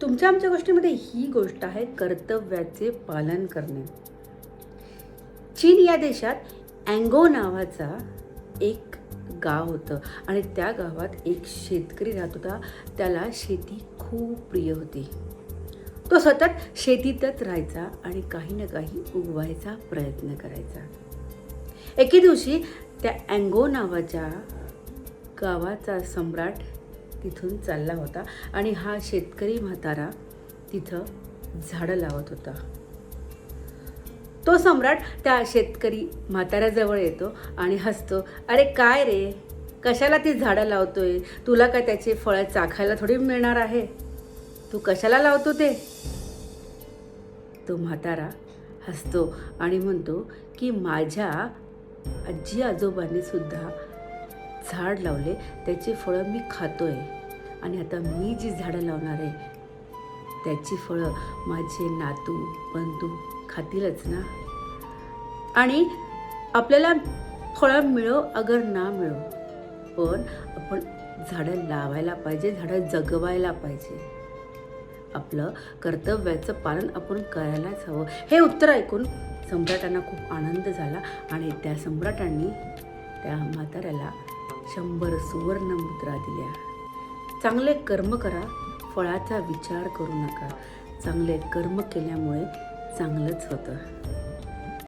तुमच्या आमच्या गोष्टीमध्ये ही गोष्ट आहे कर्तव्याचे पालन करणे. चीन या देशात अँगो नावाचा एक गाव होतं आणि त्या गावात एक शेतकरी राहत होता. त्याला शेती खूप प्रिय होती. तो सतत शेतीतच राहायचा आणि काही ना काही उगवायचा प्रयत्न करायचा. एके दिवशी त्या अँगो नावाच्या गावाचा सम्राट तिथून चालला होता आणि हा शेतकरी म्हातारा तिथं झाडं लावत होता. तो सम्राट त्या शेतकरी म्हाताऱ्याजवळ येतो आणि हसतो. अरे काय रे, कशाला ती झाडं लावतोय? तुला काय त्याचे फळं चाखायला थोडी मिळणार आहे? तू कशाला लावतो ते? तो म्हातारा हसतो आणि म्हणतो की माझ्या आजी आजोबांनी सुद्धा झाड लावले, त्याची फळं मी खातोय आणि आता मी जी झाडं लावणार आहे त्याची फळं माझे नातू बंधू खातीलच ना. आणि आपल्याला फळं मिळो अगर ना मिळो, पण आपण झाडं लावायला पाहिजे, झाडं जगवायला पाहिजे. आपलं कर्तव्याचं पालन आपण करायलाच हवं. हे उत्तर ऐकून सम्राटांना खूप आनंद झाला आणि त्या सम्राटांनी त्या म्हाताऱ्याला 100 सुवर्ण मुद्रा दिल्या. चांगले कर्म करा, फळाचा विचार करू नका. चांगले कर्म केल्यामुळे चांगलंच होतं.